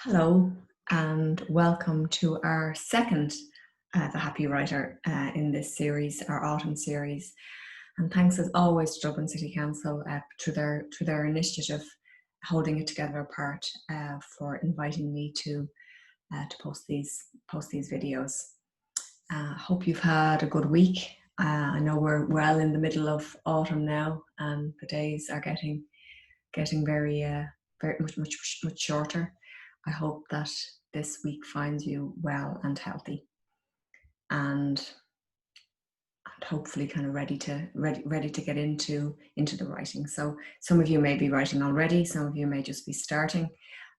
Hello and welcome to our second The Happy Writer in this series, our autumn series. And thanks as always to Dublin City Council through their initiative, holding it together apart, for inviting me to post these videos. Hope you've had a good week. I know we're well in the middle of autumn now, and the days are getting very much shorter. I hope that this week finds you well and healthy, and hopefully kind of ready to get into the writing. So some of you may be writing already, some of you may just be starting,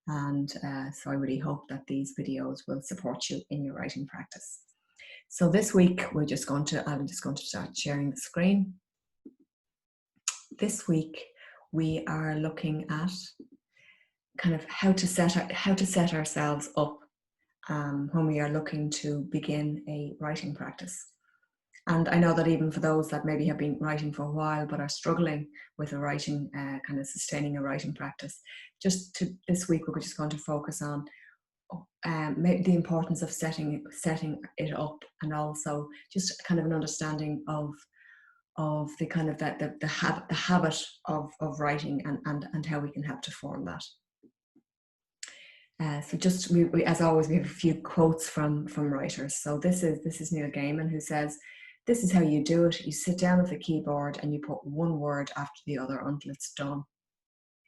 and so I really hope that these videos will support you in your writing practice. So this week I'm just going to start sharing the screen. This week we are looking at kind of how to set ourselves up when we are looking to begin a writing practice. And I know that even for those that maybe have been writing for a while but are struggling with a writing, kind of sustaining a writing practice, this week we're just going to focus on the importance of setting it up, and also just kind of an understanding of the kind of the habit of writing and how we can help to form that. So just we, as always, we have a few quotes from writers. So this is Neil Gaiman, who says, "This is how you do it. You sit down at the keyboard and you put one word after the other until it's done.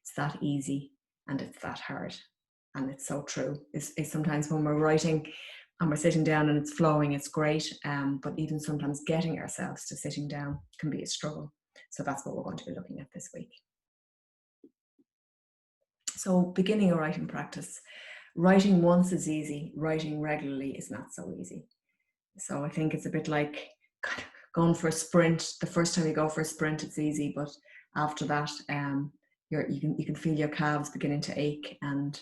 It's that easy and it's that hard." And it's so true. It's sometimes when we're writing and we're sitting down and it's flowing, it's great. But even sometimes getting ourselves to sitting down can be a struggle. So that's what we're going to be looking at this week. So beginning a writing practice. Writing once is easy, writing regularly is not so easy. So I think it's a bit like going for a sprint. The first time you go for a sprint, it's easy, but after that, you can feel your calves beginning to ache, and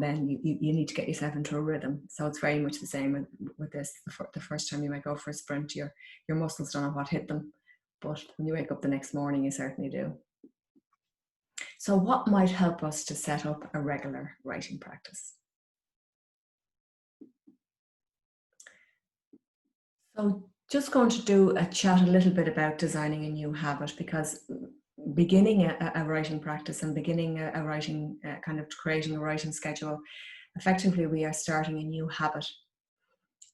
then you need to get yourself into a rhythm. So it's very much the same with this. The first time you might go for a sprint, your muscles don't know what hit them, but when you wake up the next morning, you certainly do. So what might help us to set up a regular writing practice? So just going to chat a little bit about designing a new habit, because beginning a writing practice and beginning a writing, kind of creating a writing schedule, effectively we are starting a new habit.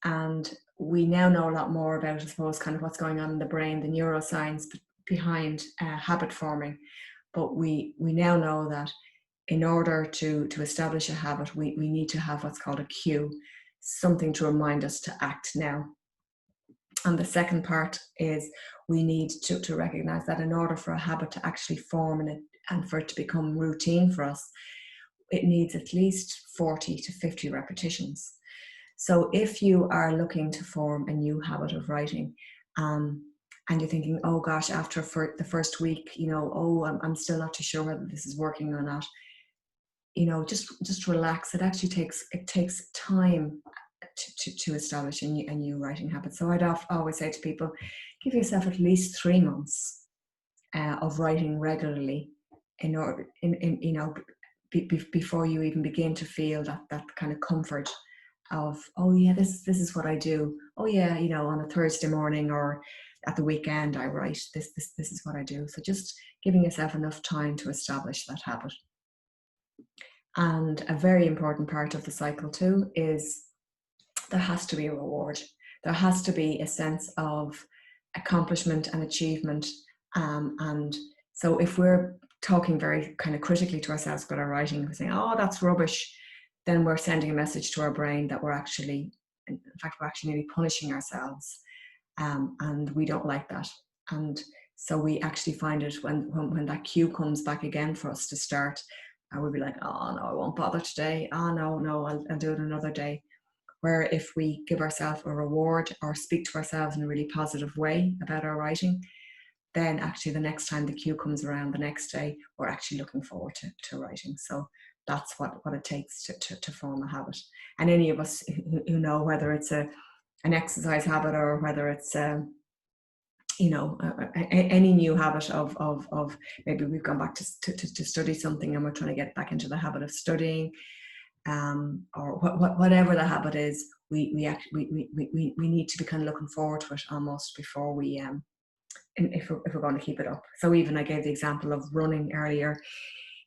And we now know a lot more about, I suppose, kind of what's going on in the brain, the neuroscience behind habit forming. But we now know that in order to establish a habit, we need to have what's called a cue, something to remind us to act now. And the second part is we need to recognize that in order for a habit to actually form and for it to become routine for us, it needs at least 40 to 50 repetitions. So if you are looking to form a new habit of writing, and you're thinking, oh gosh, after the first week, I'm still not too sure whether this is working or not, just relax. It actually takes time to establish a new writing habit. So I'd always say to people, give yourself at least 3 months of writing regularly before you even begin to feel that kind of comfort of, oh yeah, this is what I do. Oh yeah, on a Thursday morning or at the weekend I write. This is what I do. So just giving yourself enough time to establish that habit. And a very important part of the cycle too is there has to be a reward. There has to be a sense of accomplishment and achievement. And so if we're talking very kind of critically to ourselves about our writing, we're saying, oh, that's rubbish, then we're sending a message to our brain that we're actually nearly punishing ourselves. And we don't like that. And so we actually find it when that cue comes back again for us to start, we'll be like, oh no, I won't bother today. Oh no, I'll do it another day. Where if we give ourselves a reward or speak to ourselves in a really positive way about our writing, then actually the next time the cue comes around the next day, we're actually looking forward to writing. So that's what it takes to form a habit. And any of us who know whether it's an exercise habit or whether it's any new habit of maybe we've gone back to study something and we're trying to get back into the habit of studying. or whatever the habit is, we need to be kind of looking forward to it almost before we if we're going to keep it up. So even I gave the example of running earlier.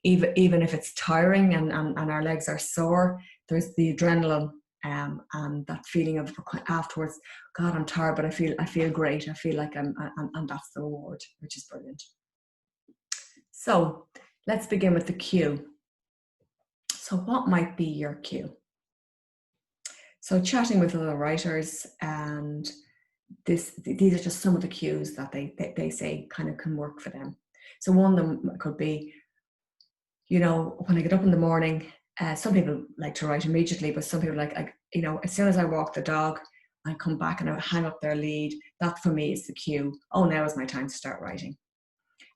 Even if it's tiring and our legs are sore, there's the adrenaline and that feeling of afterwards, God, I'm tired, but I feel great. I feel like and that's the reward, which is brilliant. So let's begin with the cue. So what might be your cue? So chatting with other writers, and these are just some of the cues that they say kind of can work for them. So one of them could be, when I get up in the morning, some people like to write immediately, but some people as soon as I walk the dog, I come back and I hang up their lead. That for me is the cue. Oh, now is my time to start writing.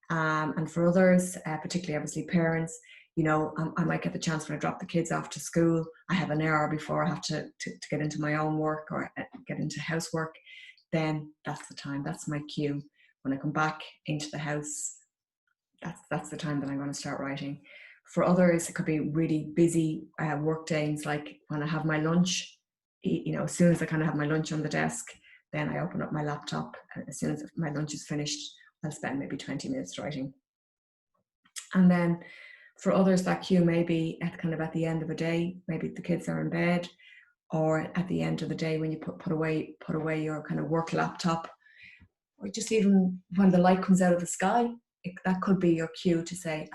And for others, particularly obviously parents, I might get the chance when I drop the kids off to school. I have an hour before I have to get into my own work or get into housework. Then that's the time. That's my cue. When I come back into the house, that's the time that I'm going to start writing. For others, it could be really busy work days, like when I have my lunch. As soon as I kind of have my lunch on the desk, then I open up my laptop. As soon as my lunch is finished, I'll spend maybe 20 minutes writing. And then for others, that cue may be at the end of a day. Maybe the kids are in bed, or at the end of the day when you put away your kind of work laptop, or just even when the light comes out of the sky. That could be your cue to say,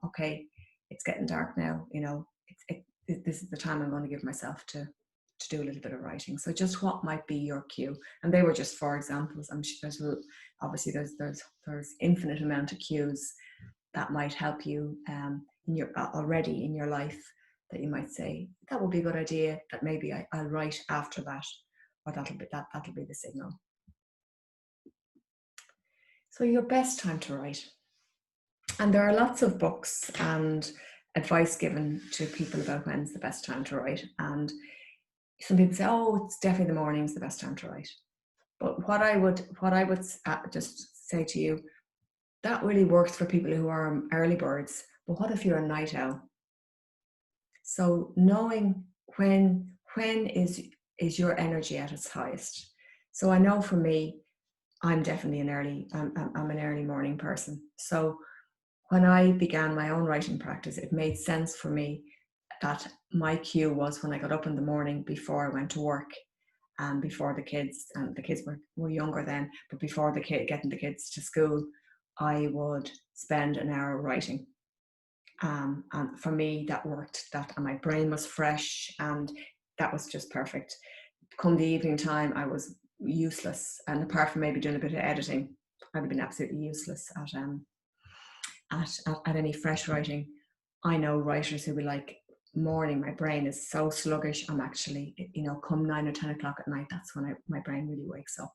okay, it's getting dark now. This is the time I'm going to give myself to do a little bit of writing. So just what might be your cue? And they were just 4 examples. I'm sure there's infinite amount of cues that might help you already in your life, that you might say that would be a good idea, that maybe I'll write after that, or that'll be the signal. So your best time to write. And there are lots of books and advice given to people about when's the best time to write. And some people say, it's definitely the morning's the best time to write. But what I would just say to you, that really works for people who are early birds. But what if you're a night owl? So knowing when is your energy at its highest. So I know for me, I'm definitely I'm an early morning person. So when I began my own writing practice, it made sense for me that my cue was when I got up in the morning before I went to work, and before the kids were younger then, but before getting the kids to school, I would spend an hour writing. And for me, that worked. And my brain was fresh, and that was just perfect. Come the evening time, I was useless, and apart from maybe doing a bit of editing, I'd have been absolutely useless at any fresh writing. I know writers who be like, morning, my brain is so sluggish. I'm actually, come 9 or 10 o'clock at night, that's when my brain really wakes up.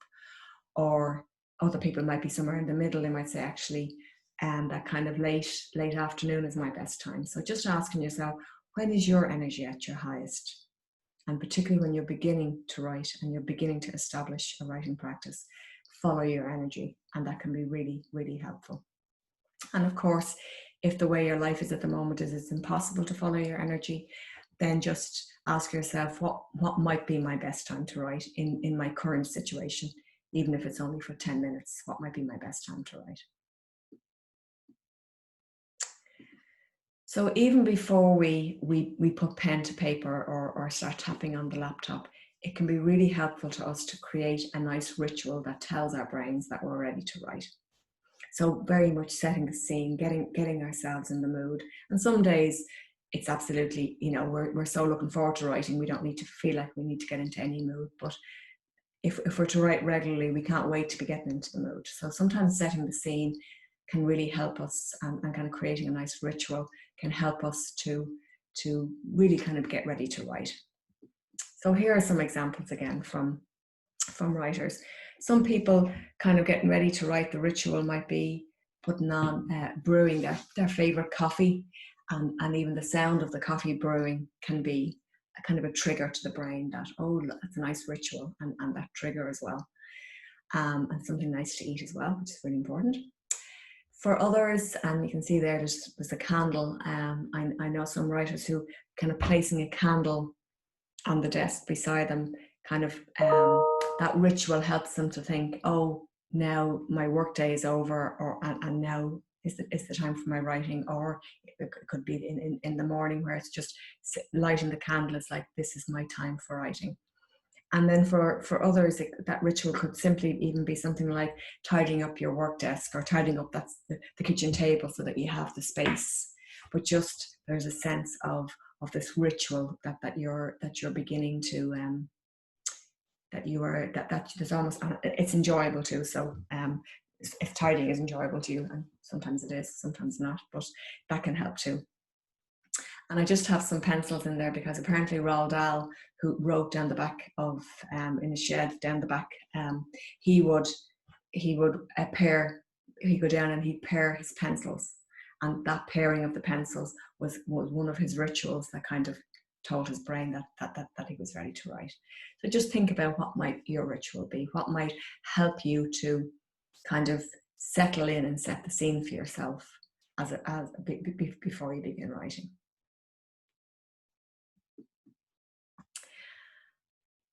Or other people might be somewhere in the middle. They might say, actually, that kind of late afternoon is my best time. So just asking yourself, when is your energy at your highest? And particularly when you're beginning to write and you're beginning to establish a writing practice, follow your energy, and that can be really, really helpful. And of course, if the way your life is at the moment is it's impossible to follow your energy, then just ask yourself, what might be my best time to write in my current situation, even if it's only for 10 minutes, what might be my best time to write? So even before we put pen to paper or start tapping on the laptop, it can be really helpful to us to create a nice ritual that tells our brains that we're ready to write. So very much setting the scene, getting ourselves in the mood. And some days it's absolutely, we're so looking forward to writing, we don't need to feel like we need to get into any mood. But if we're to write regularly, we can't wait to be getting into the mood. So sometimes setting the scene can really help us, and kind of creating a nice ritual can help us to really kind of get ready to write. So here are some examples again from writers. Some people kind of getting ready to write, the ritual might be putting on, brewing their favorite coffee, and even the sound of the coffee brewing can be a kind of a trigger to the brain that, that's a nice ritual, and that trigger as well. And something nice to eat as well, which is really important. For others, and you can see there's a candle. I know some writers who kind of placing a candle on the desk beside them, kind of that ritual helps them to think, oh, now my work day is over, or and now is the time for my writing. Or it could be in the morning where it's just lighting the candle. It's like, this is my time for writing. And then for others, that ritual could simply even be something like tidying up your work desk, or tidying up the kitchen table so that you have the space. But just there's a sense of this ritual that you're beginning to that there's almost, it's enjoyable too. So if tidying is enjoyable to you, and sometimes it is, sometimes not, but that can help too. And I just have some pencils in there because apparently Roald Dahl, who wrote down the back of in a shed down the back, he would go down and he'd pair his pencils, and that pairing of the pencils was one of his rituals that kind of told his brain that he was ready to write. So just think about what might your ritual be, what might help you to kind of settle in and set the scene for yourself before you begin writing.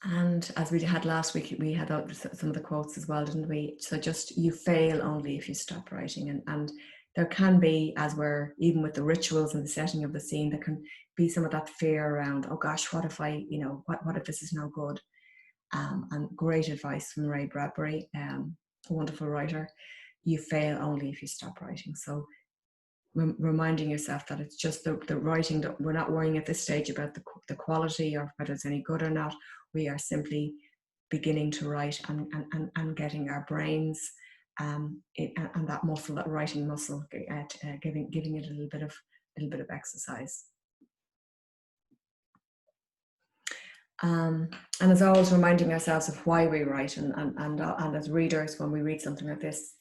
And as we had last week, we had some of the quotes as well, didn't we? So just, you fail only if you stop writing. And there can be, as we're, even with the rituals and the setting of the scene, there can be some of that fear around, oh gosh, what if what if this is no good? And great advice from Ray Bradbury, a wonderful writer. You fail only if you stop writing. So reminding yourself that it's just the writing, that we're not worrying at this stage about the quality or whether it's any good or not. We are simply beginning to write and getting our brains and that muscle, that writing muscle, giving it a little bit of exercise. And as always, reminding ourselves of why we write, and as readers, when we read something like this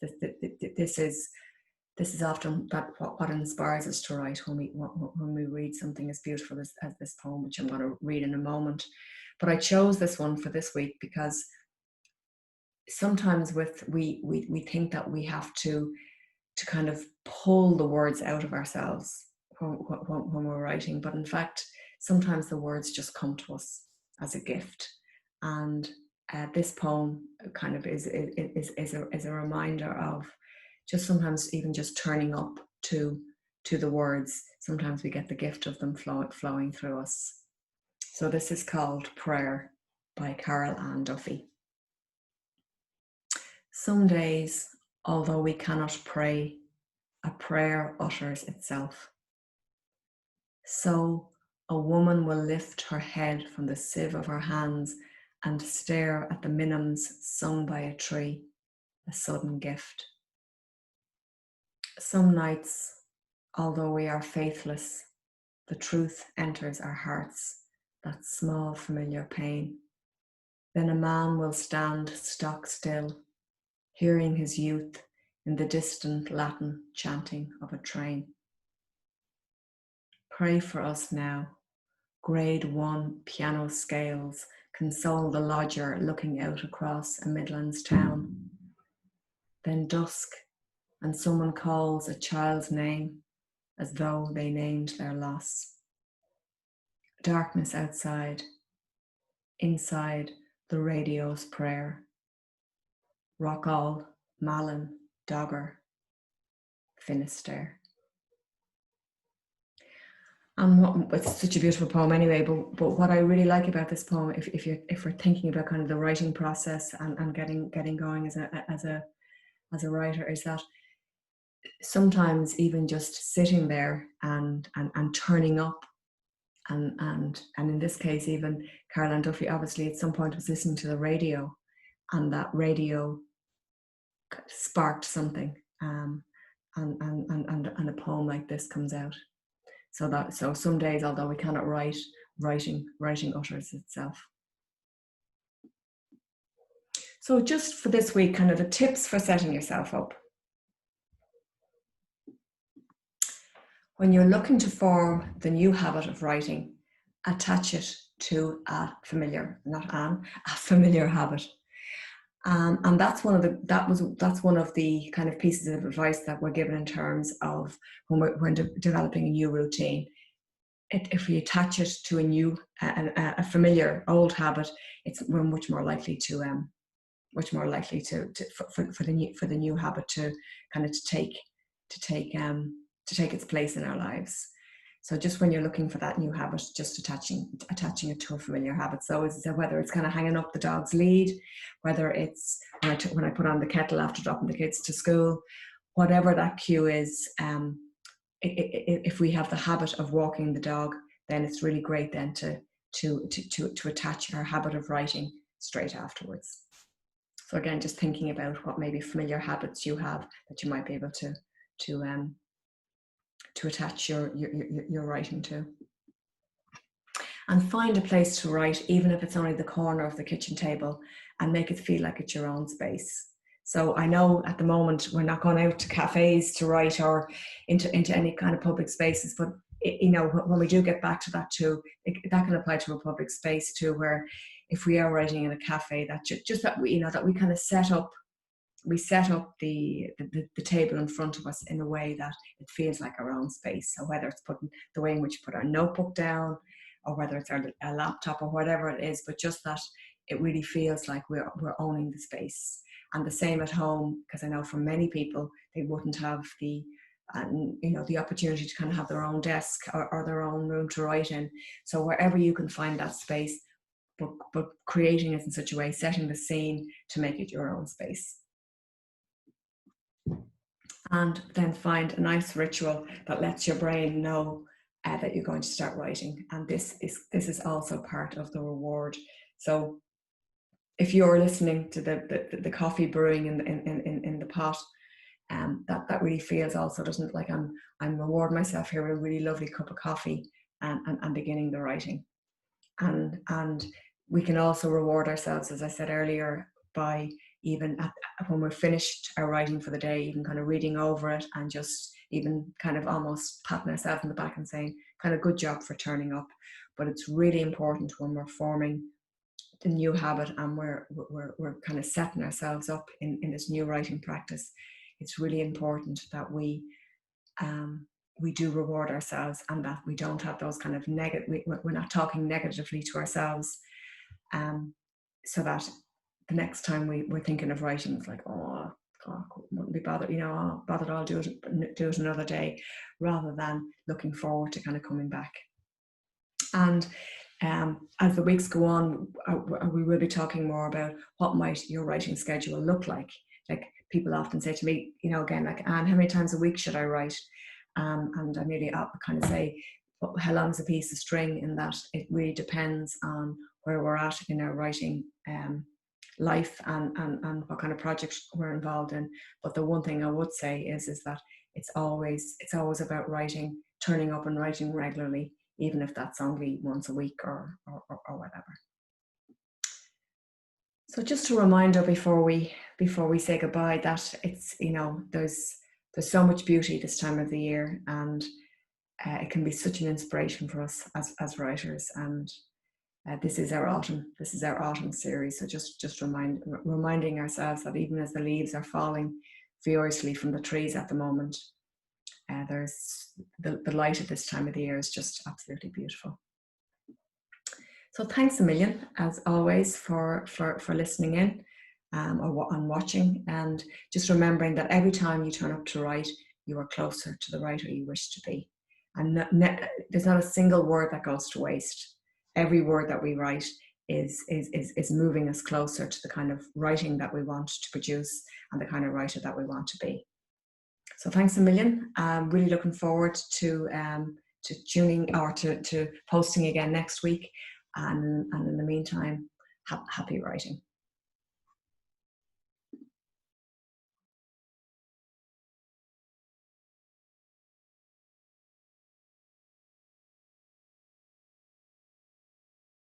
is often what inspires us to write, when we read something as beautiful as this poem, which I'm going to read in a moment. But I chose this one for this week because sometimes we think that we have to kind of pull the words out of ourselves when we're writing, but in fact, sometimes the words just come to us as a gift. And this poem kind of is a reminder of just sometimes even just turning up to the words. Sometimes we get the gift of them flowing through us. So this is called Prayer by Carol Ann Duffy. Some days, although we cannot pray, a prayer utters itself. So a woman will lift her head from the sieve of her hands and stare at the minims sung by a tree, a sudden gift. Some nights, although we are faithless, the truth enters our hearts, that small familiar pain. Then a man will stand stock still, hearing his youth in the distant Latin chanting of a train. Pray for us now. Grade 1 piano scales console the lodger looking out across a Midlands town. Then dusk, and someone calls a child's name as though they named their loss. Darkness outside. Inside, the radio's prayer. Rockall, Malin, Dogger, Finisterre. And it's such a beautiful poem anyway, but what I really like about this poem, if we're thinking about kind of the writing process and getting going as a writer, is that sometimes even just sitting there and turning up, and in this case, even Carol Ann Duffy obviously at some point was listening to the radio, and that radio sparked something, and a poem like this comes out. So some days, although we cannot write, writing utters itself. So just for this week, kind of the tips for setting yourself up. When you're looking to form the new habit of writing, attach it to a familiar, not Anne, a familiar habit. And that's one of the kind of pieces of advice that we're given in terms of when developing a new routine. If we attach it to a familiar old habit, we're much more likely to for the new habit to kind of take its place in our lives. So just when you're looking for that new habit, just attaching it to a familiar habit. So whether it's kind of hanging up the dog's lead, whether it's when I put on the kettle after dropping the kids to school, whatever that cue is, if we have the habit of walking the dog, then it's really great then to attach our habit of writing straight afterwards. So again, just thinking about what maybe familiar habits you have that you might be able to attach your writing to. And find a place to write, even if it's only the corner of the kitchen table, and make it feel like it's your own space. So I know at the moment we're not going out to cafes to write or into any kind of public spaces, but when we do get back to that too, that can apply to a public space too, where if we are writing in a cafe, that we kind of set up the table in front of us in a way that it feels like our own space. So whether it's putting the way in which we put our notebook down, or whether it's our laptop or whatever it is, but just that it really feels like we're owning the space. And the same at home, because I know for many people, they wouldn't have the opportunity to kind of have their own desk or their own room to write in. So wherever you can find that space, but creating it in such a way, setting the scene to make it your own space. And then find a nice ritual that lets your brain know that you're going to start writing. And this is also part of the reward. So if you're listening to the coffee brewing in the pot, that really feels also doesn't like I'm rewarding myself here with a really lovely cup of coffee and beginning the writing. And we can also reward ourselves, as I said earlier, by even when we're finished our writing for the day, even kind of reading over it and just even kind of almost patting ourselves on the back and saying kind of good job for turning up. But it's really important when we're forming the new habit and we're kind of setting ourselves up in this new writing practice. It's really important that we do reward ourselves and that we don't have those kind of negative, we're not talking negatively to ourselves, so that the next time we're thinking of writing, it's like, oh, God, wouldn't be bothered, bothered, I'll do it another day, rather than looking forward to kind of coming back. And as the weeks go on, we will be talking more about what might your writing schedule look like. Like people often say to me, again, like, Anne, how many times a week should I write? And I nearly kind of say, well, how long is a piece of string? In that it really depends on where we're at in our writing life and what kind of projects we're involved in. But the one thing I would say is that it's always about writing, turning up and writing regularly, even if that's only once a week or whatever. So just a reminder before we say goodbye that it's, there's so much beauty this time of the year, and it can be such an inspiration for us as writers. And this is our autumn series. So just reminding ourselves that even as the leaves are falling furiously from the trees at the moment, there's the light at this time of the year is just absolutely beautiful. So thanks a million, as always, for listening in and watching, and just remembering that every time you turn up to write, you are closer to the writer you wish to be. And there's not a single word that goes to waste. Every word that we write is moving us closer to the kind of writing that we want to produce and the kind of writer that we want to be. So thanks a million. I'm really looking forward to tuning or to posting again next week. And in the meantime, happy writing.